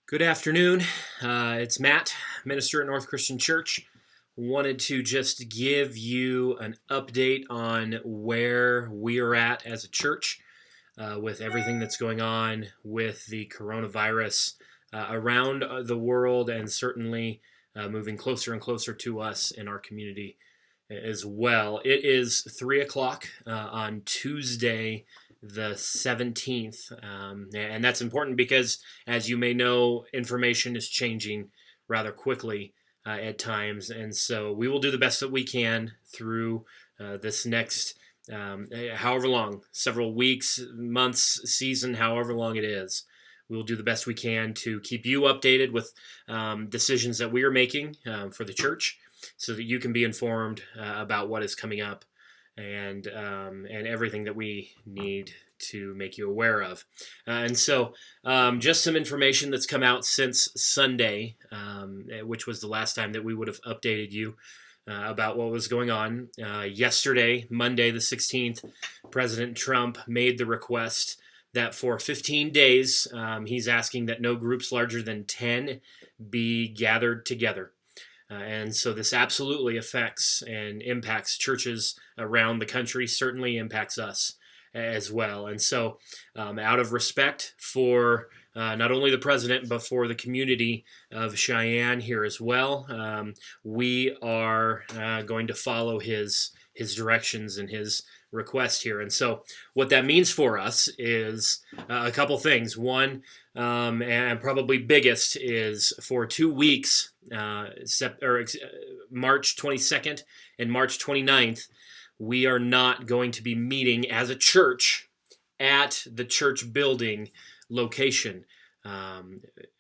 Good afternoon. It's Matt, minister at North Christian Church. Wanted to just give you an update on where we are at as a church with everything that's going on with the coronavirus around the world, and certainly moving closer and closer to us in our community as well. It is 3 o'clock on Tuesday, the 17th. And that's important because, as you may know, information is changing rather quickly at times. And so we will do the best that we can through this next, however long, several weeks, months, season, however long it is. We will do the best we can to keep you updated with decisions that we are making for the church so that you can be informed about what is coming up and everything that we need to make you aware of. And so just some information that's come out since Sunday, which was the last time that we would have updated you about what was going on. Yesterday, Monday the 16th, President Trump made the request that for 15 days, he's asking that no groups larger than 10 be gathered together. And so this absolutely affects and impacts churches around the country, certainly impacts us as well. And so out of respect for not only the president, but for the community of Cheyenne here as well, we are going to follow his directions and his request here. And so what that means for us is a couple things. One, and probably biggest, is for 2 weeks, March 22nd and March 29th, we are not going to be meeting as a church at the church building location.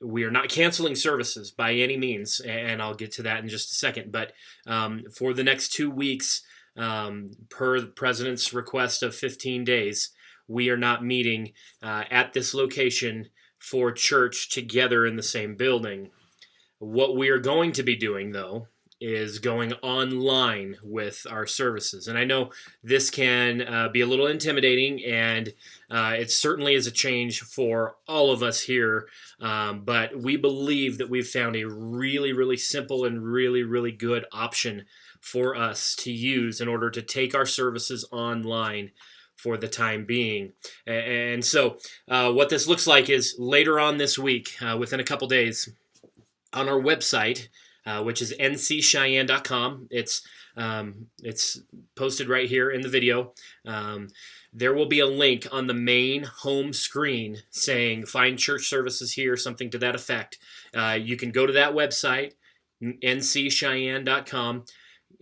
We are not canceling services by any means, and I'll get to that in just a second. But for the next 2 weeks, per the president's request of 15 days, we are not meeting at this location for church together in the same building. What we are going to be doing, though, is going online with our services. And I know this can be a little intimidating, and it certainly is a change for all of us here. But we believe that we've found a really, really simple and really, really good option for us to use in order to take our services online for the time being. And so what this looks like is later on this week, within a couple days, on our website, which is nccheyenne.com. It's posted right here in the video. There will be a link on the main home screen saying find church services here, something to that effect. You can go to that website, nccheyenne.com.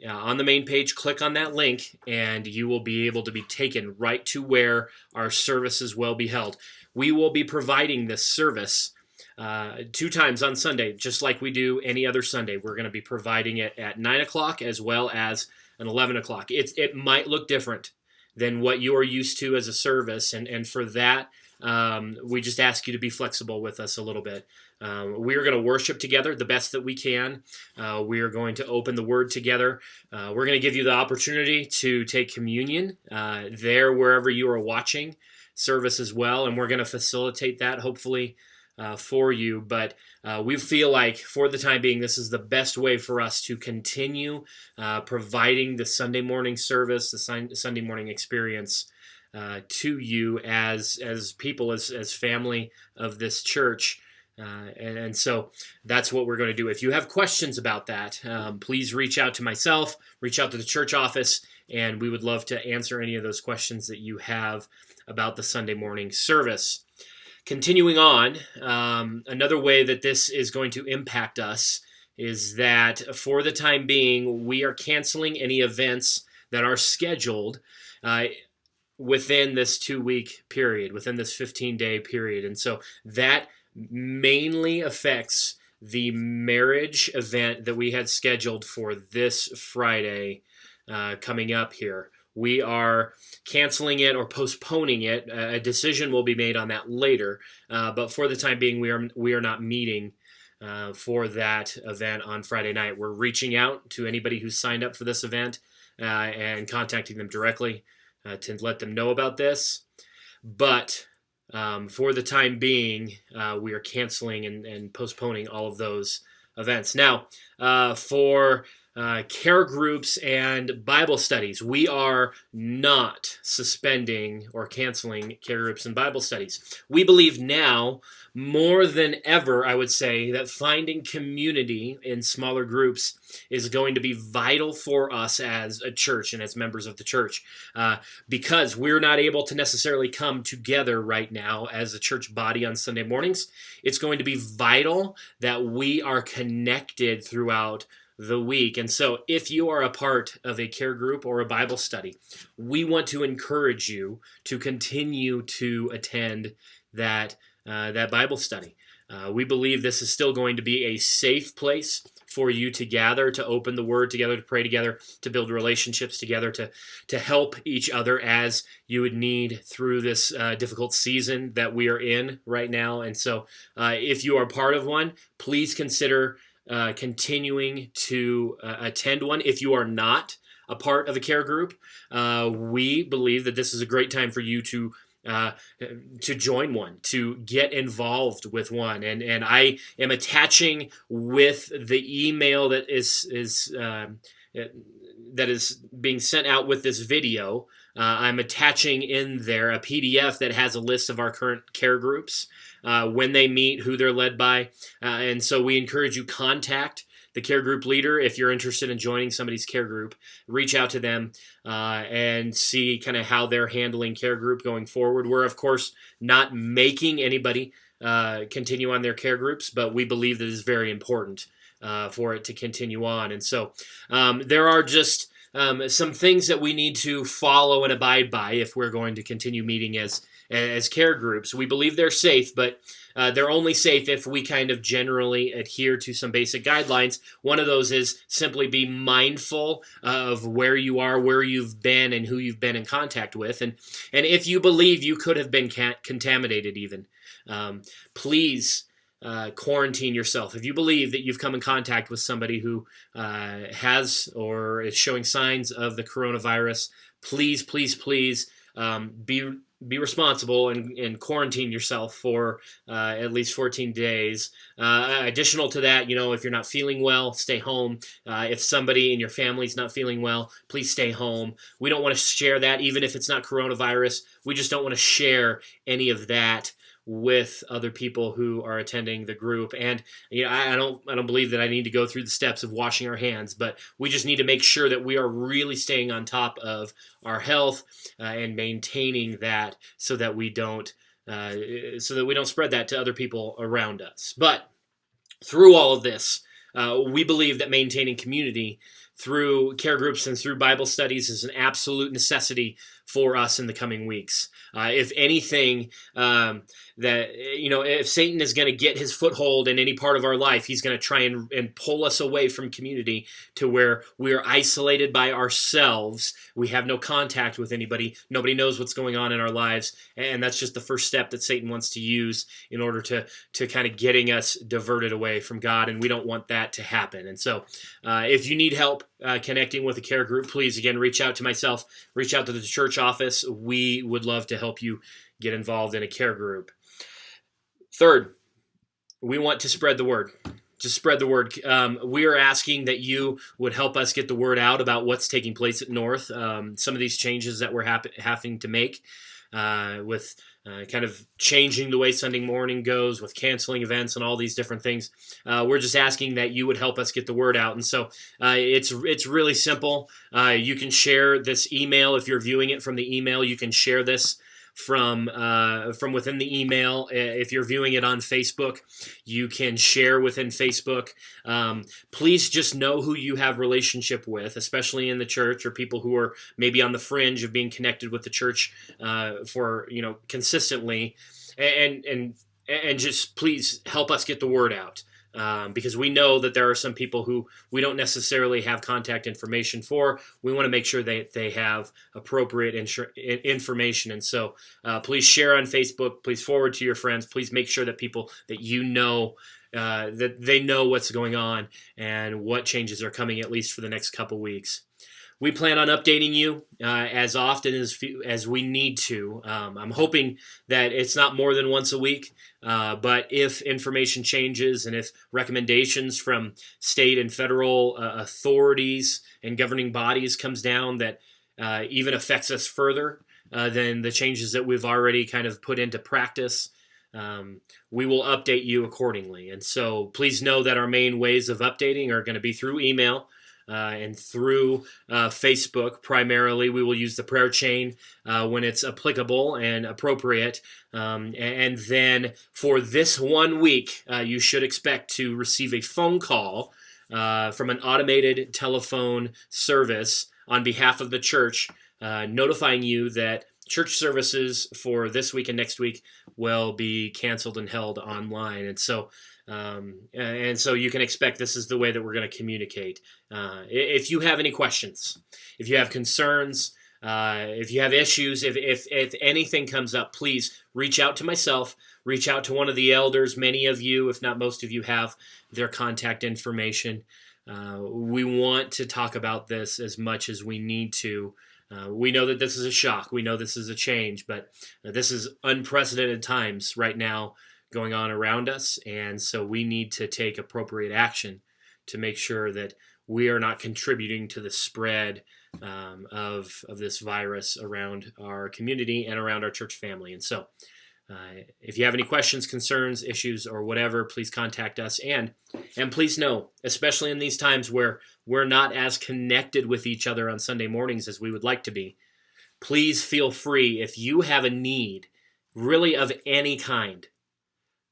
On the main page, click on that link, and you will be able to be taken right to where our services will be held. We will be providing this service 2 times on Sunday, just like we do any other Sunday. We're going to be providing it at 9 o'clock as well as an 11 o'clock. It might look different than what you are used to as a service, and for that, we just ask you to be flexible with us a little bit. We are going to worship together the best that we can. We are going to open the Word together. We're going to give you the opportunity to take communion there wherever you are watching service as well, and we're going to facilitate that hopefully for you. But we feel like for the time being, this is the best way for us to continue providing the Sunday morning service, the Sunday morning experience to you as people, as family of this church. And so that's what we're going to do. If you have questions about that, please reach out to myself, reach out to the church office, and we would love to answer any of those questions that you have about the Sunday morning service. Continuing on, another way that this is going to impact us is that for the time being, we are canceling any events that are scheduled within this 2-week period, within this 15-day period. And so that mainly affects the marriage event that we had scheduled for this Friday coming up here. We are canceling it or postponing it. A decision will be made on that later. But for the time being, we are not meeting for that event on Friday night. We're reaching out to anybody who's signed up for this event and contacting them directly to let them know about this. But For the time being, we are canceling and postponing all of those events. Now, for care groups and Bible studies, we are not suspending or canceling care groups and Bible studies. We believe now, more than ever, I would say, that finding community in smaller groups is going to be vital for us as a church and as members of the church, because we're not able to necessarily come together right now as a church body on Sunday mornings. It's going to be vital that we are connected throughout the week. And so if you are a part of a care group or a Bible study, we want to encourage you to continue to attend that Bible study. We believe this is still going to be a safe place for you to gather, to open the Word together, to pray together, to build relationships together, to help each other as you would need through this difficult season that we are in right now. And so if you are part of one, please consider continuing to attend one. If you are not a part of a care group, we believe that this is a great time for you to join one, to get involved with one. And I am attaching with the email that is being sent out with this video. I'm attaching in there a PDF that has a list of our current care groups, when they meet, who they're led by. And so we encourage you, contact the care group leader if you're interested in joining somebody's care group. Reach out to them and see kind of how they're handling care group going forward. We're, of course, not making anybody continue on their care groups, but we believe that it's very important for it to continue on. And so there are just some things that we need to follow and abide by if we're going to continue meeting as care groups. We believe they're safe, but they're only safe if we kind of generally adhere to some basic guidelines. One of those is simply be mindful of where you are, where you've been, and who you've been in contact with. And if you believe you could have been contaminated even, please quarantine yourself. If you believe that you've come in contact with somebody who has or is showing signs of the coronavirus, please be responsible and quarantine yourself for at least 14 days. Additional to that, if you're not feeling well, stay home. If somebody in your family's not feeling well, please stay home. We don't want to share that, even if it's not coronavirus. We just don't want to share any of that with other people who are attending the group. And I don't believe that I need to go through the steps of washing our hands, but we just need to make sure that we are really staying on top of our health and maintaining that so that we don't spread that to other people around us. But through all of this, we believe that maintaining community through care groups and through Bible studies is an absolute necessity for us in the coming weeks. If anything, if Satan is going to get his foothold in any part of our life, he's going to try and pull us away from community to where we are isolated by ourselves. We have no contact with anybody. Nobody knows what's going on in our lives. And that's just the first step that Satan wants to use in order to kind of getting us diverted away from God. And we don't want that to happen. And so if you need help connecting with a care group, please, again, reach out to myself, reach out to the church office. We would love to help you get involved in a care group. Third, we want to spread the word. To spread the word. We are asking that you would help us get the word out about what's taking place at North. Some of these changes that we're having to make with kind of changing the way Sunday morning goes, with canceling events and all these different things. We're just asking that you would help us get the word out. And so it's really simple. You can share this email. If you're viewing it from the email, you can share this from within the email. If you're viewing it on Facebook, you can share within Facebook. Please just know who you have relationship with, especially in the church, or people who are maybe on the fringe of being connected with the church for consistently, and just please help us get the word out. Because we know that there are some people who we don't necessarily have contact information for. We want to make sure that they have appropriate information. And so please share on Facebook. Please forward to your friends. Please make sure that people that that they know what's going on and what changes are coming, at least for the next couple weeks. we plan on updating you as often as we need to. I'm hoping that it's not more than once a week, but if information changes and if recommendations from state and federal authorities and governing bodies comes down that even affects us further than the changes that we've already kind of put into practice, we will update you accordingly. And so please know that our main ways of updating are going to be through email and through Facebook. Primarily, we will use the prayer chain when it's applicable and appropriate. And then for this 1 week, you should expect to receive a phone call from an automated telephone service on behalf of the church, notifying you that church services for this week and next week will be canceled and held online. And so you can expect this is the way that we're going to communicate. If you have any questions, if you have concerns, if you have issues, if anything comes up, please reach out to myself, reach out to one of the elders. Many of you, if not most of you, have their contact information. We want to talk about this as much as we need to. We know that this is a shock. We know this is a change, but this is unprecedented times right now going on around us, and so we need to take appropriate action to make sure that we are not contributing to the spread of this virus around our community and around our church family. And so if you have any questions, concerns, issues, or whatever, please contact us. And please know, especially in these times where we're not as connected with each other on Sunday mornings as we would like to be, please feel free, if you have a need, really of any kind,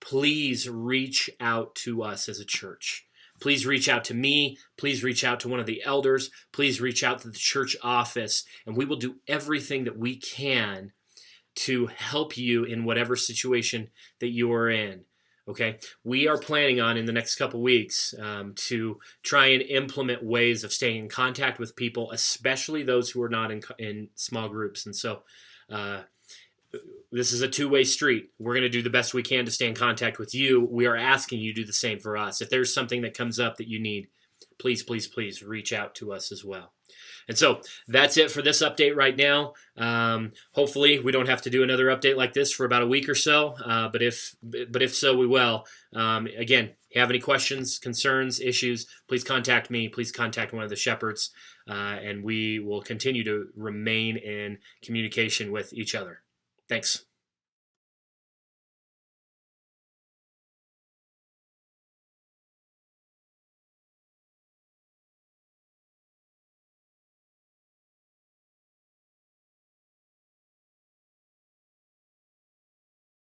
please reach out to us as a church. Please reach out to me. Please reach out to one of the elders. Please reach out to the church office, and we will do everything that we can to help you in whatever situation that you are in. Okay, we are planning on in the next couple weeks to try and implement ways of staying in contact with people, especially those who are not in small groups. And so this is a two-way street. We're going to do the best we can to stay in contact with you. We are asking you to do the same for us. If there's something that comes up that you need, please, please, please reach out to us as well. And so that's it for this update right now. Hopefully we don't have to do another update like this for about a week or so. But if so, we will. Again, if you have any questions, concerns, issues, please contact me. Please contact one of the shepherds, and we will continue to remain in communication with each other. Thanks.